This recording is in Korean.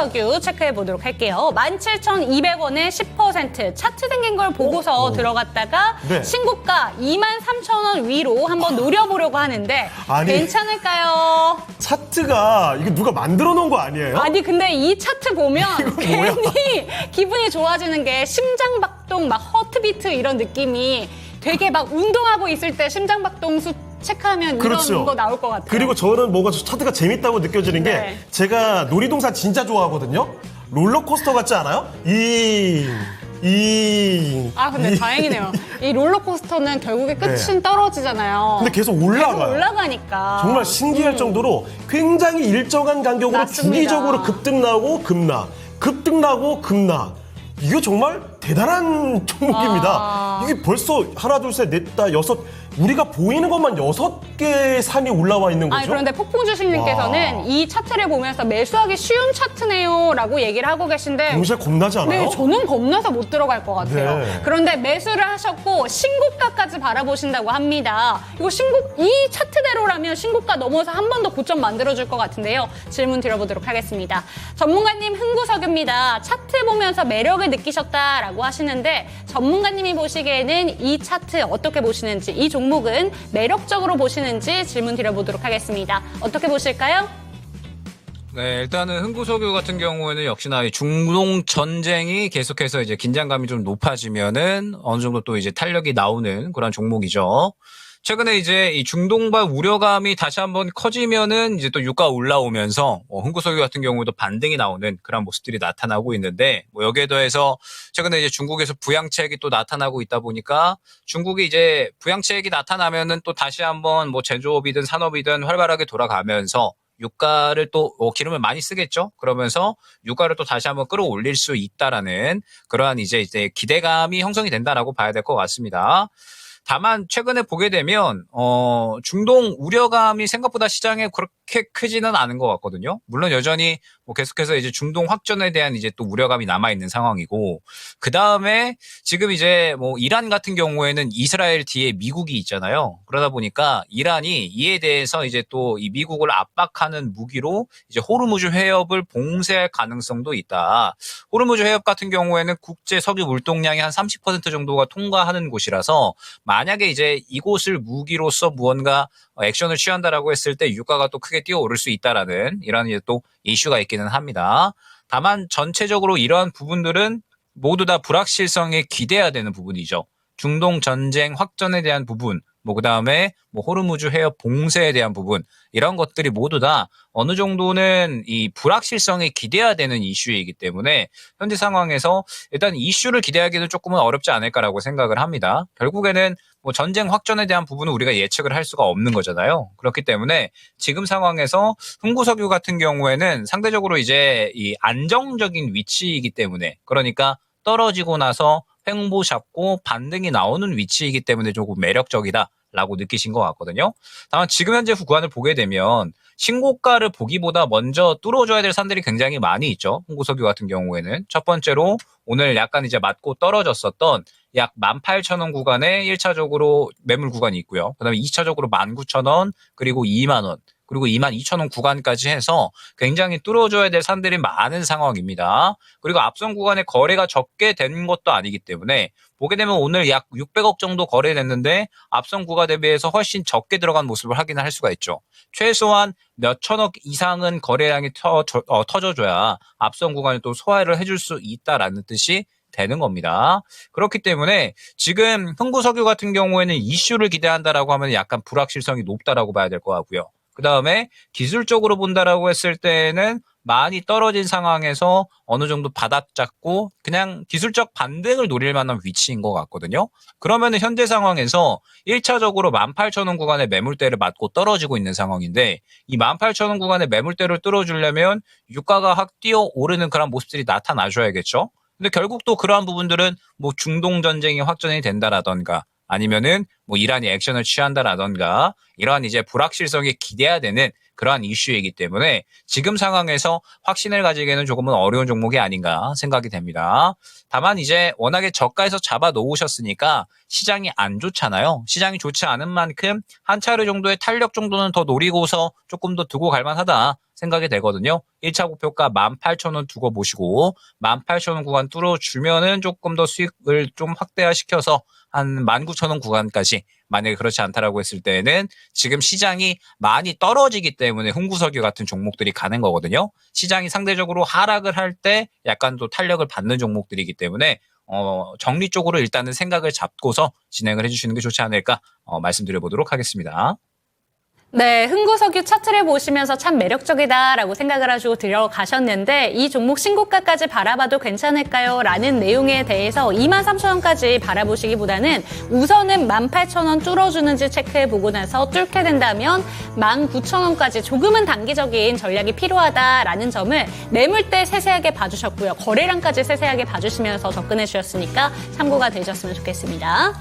흥구석유 체크해 보도록 할게요. 17,200원에 10% 차트 생긴 걸 보고서 들어갔다가 네. 신고가 23,000원 위로 한번 노려보려고 하는데 아니. 괜찮을까요? 차트가 이거 누가 만들어 놓은 거 아니에요? 아니 근데 이 차트 보면 뭐야? 괜히 기분이 좋아지는 게 심장박동 막 허트비트 이런 느낌이 되게 막 운동하고 있을 때 심장박동 수 체크하면 그렇죠. 이런 거 나올 것 같아요. 그리고 저는 뭔가 차트가 재밌다고 느껴지는 게 네. 제가 놀이동산 진짜 좋아하거든요. 롤러코스터 같지 않아요? 근데 다행이네요. 이 롤러코스터는 결국에 끝은 떨어지잖아요. 근데 계속 올라가요. 계속 올라가니까. 정말 신기할 정도로 굉장히 일정한 간격으로 맞습니다. 주기적으로 급등나고 급락, 급등나고 급락. 이거 정말 대단한 종목입니다. 이게 벌써 하나, 둘, 셋, 넷, 다 여섯. 우리가 보이는 것만 6개의 산이 올라와 있는 거죠. 그런데 폭풍주식님께서는 와. 이 차트를 보면서 매수하기 쉬운 차트네요 라고 얘기를 하고 계신데 동시에 겁나지 않아요? 네, 저는 겁나서 못 들어갈 것 같아요. 네. 그런데 매수를 하셨고 신고가까지 바라보신다고 합니다. 이거 이 차트대로라면 신고가 넘어서 한 번 더 고점 만들어줄 것 같은데요. 질문 드려보도록 하겠습니다. 전문가님 흥구석유입니다. 차트 보면서 매력을 느끼셨다라고 하시는데 전문가님이 보시기에는 이 차트 어떻게 보시는지, 이 종목은 매력적으로 보시는지 질문 드려보도록 하겠습니다. 어떻게 보실까요? 네, 일단은 흥구석유 같은 경우에는 역시나 이 중동 전쟁이 계속해서 이제 긴장감이 좀 높아지면은 어느 정도 또 이제 탄력이 나오는 그런 종목이죠. 최근에 이제 이 중동발 우려감이 다시 한번 커지면은 이제 또 유가 올라오면서 흥구석유 같은 경우도 반등이 나오는 그런 모습들이 나타나고 있는데, 여기에 더해서 최근에 이제 중국에서 부양책이 또 나타나고 있다 보니까 중국이 이제 부양책이 나타나면은 또 다시 한번 제조업이든 산업이든 활발하게 돌아가면서 유가를 또 기름을 많이 쓰겠죠. 그러면서 유가를 또 다시 한번 끌어올릴 수 있다라는 그러한 이제 기대감이 형성이 된다라고 봐야 될 것 같습니다. 다만 최근에 보게 되면 중동 우려감이 생각보다 시장에 그렇게 크지는 않은 것 같거든요. 물론 여전히 계속해서 이제 중동 확전에 대한 이제 또 우려감이 남아 있는 상황이고, 그 다음에 지금 이제 이란 같은 경우에는 이스라엘 뒤에 미국이 있잖아요. 그러다 보니까 이란이 이에 대해서 이제 또 이 미국을 압박하는 무기로 이제 호르무즈 해협을 봉쇄할 가능성도 있다. 호르무즈 해협 같은 경우에는 국제 석유 물동량의 한 30% 정도가 통과하는 곳이라서 만약에 이제 이곳을 무기로서 무언가 액션을 취한다라고 했을 때 유가가 또 크게 뛰어오를 수 있다라는 이런 이제 또 이슈가 있기는 합니다. 다만 전체적으로 이러한 부분들은 모두 다 불확실성에 기대해야 되는 부분이죠. 중동 전쟁 확전에 대한 부분, 그다음에 호르무즈 해협 봉쇄에 대한 부분, 이런 것들이 모두 다 어느 정도는 이 불확실성에 기대해야 되는 이슈이기 때문에 현재 상황에서 일단 이슈를 기대하기는 조금은 어렵지 않을까라고 생각을 합니다. 결국에는 전쟁 확전에 대한 부분은 우리가 예측을 할 수가 없는 거잖아요. 그렇기 때문에 지금 상황에서 흥구석유 같은 경우에는 상대적으로 이제 이 안정적인 위치이기 때문에, 그러니까 떨어지고 나서 횡보 잡고 반등이 나오는 위치이기 때문에 조금 매력적이다라고 느끼신 것 같거든요. 다만 지금 현재 구간을 보게 되면 신고가를 보기보다 먼저 뚫어줘야 될 산들이 굉장히 많이 있죠. 흥구석유 같은 경우에는 첫 번째로 오늘 약간 이제 맞고 떨어졌었던 약 18,000원 구간에 1차적으로 매물 구간이 있고요. 그다음에 2차적으로 19,000원, 그리고 2만 원, 그리고 22,000원 구간까지 해서 굉장히 뚫어줘야 될 산들이 많은 상황입니다. 그리고 앞선 구간에 거래가 적게 된 것도 아니기 때문에 보게 되면 오늘 약 600억 정도 거래됐는데 앞선 구간 대비해서 훨씬 적게 들어간 모습을 확인할 수가 있죠. 최소한 몇 천억 이상은 거래량이 터져줘야 앞선 구간을 또 소화를 해줄 수 있다라는 뜻이 되는 겁니다. 그렇기 때문에 지금 흥구석유 같은 경우에는 이슈를 기대한다라고 하면 약간 불확실성이 높다라고 봐야 될 것 같고요. 그 다음에 기술적으로 본다라고 했을 때는 많이 떨어진 상황에서 어느 정도 바닥잡고 그냥 기술적 반등을 노릴 만한 위치인 것 같거든요. 그러면 현재 상황에서 1차적으로 18,000원 구간의 매물대를 맞고 떨어지고 있는 상황인데, 이 18,000원 구간의 매물대를 뚫어주려면 유가가 확 뛰어오르는 그런 모습들이 나타나줘야겠죠. 근데 결국 또 그러한 부분들은 중동 전쟁이 확전이 된다라던가 아니면은 이란이 액션을 취한다라던가 이러한 이제 불확실성에 기대해야 되는 그러한 이슈이기 때문에 지금 상황에서 확신을 가지기에는 조금은 어려운 종목이 아닌가 생각이 됩니다. 다만 이제 워낙에 저가에서 잡아 놓으셨으니까 시장이 안 좋잖아요. 시장이 좋지 않은 만큼 한 차례 정도의 탄력 정도는 더 노리고서 조금 더 두고 갈 만하다 생각이 되거든요. 1차 목표가 18,000원 두고 보시고 18,000원 구간 뚫어주면은 조금 더 수익을 좀 확대화시켜서 한 19,000원 구간까지, 만약에 그렇지 않다라고 했을 때는 지금 시장이 많이 떨어지기 때문에 흥구석유 같은 종목들이 가는 거거든요. 시장이 상대적으로 하락을 할 때 약간 또 탄력을 받는 종목들이기 때문에 정리 쪽으로 일단은 생각을 잡고서 진행을 해주시는 게 좋지 않을까 말씀드려보도록 하겠습니다. 네, 흥구석유 차트를 보시면서 참 매력적이다라고 생각을 하시고 들어가셨는데 이 종목 신고가까지 바라봐도 괜찮을까요? 라는 내용에 대해서 23,000원까지 바라보시기보다는 우선은 18,000원 뚫어주는지 체크해보고 나서 뚫게 된다면 19,000원까지 조금은 단기적인 전략이 필요하다라는 점을 매물대 세세하게 봐주셨고요. 거래량까지 세세하게 봐주시면서 접근해 주셨으니까 참고가 되셨으면 좋겠습니다.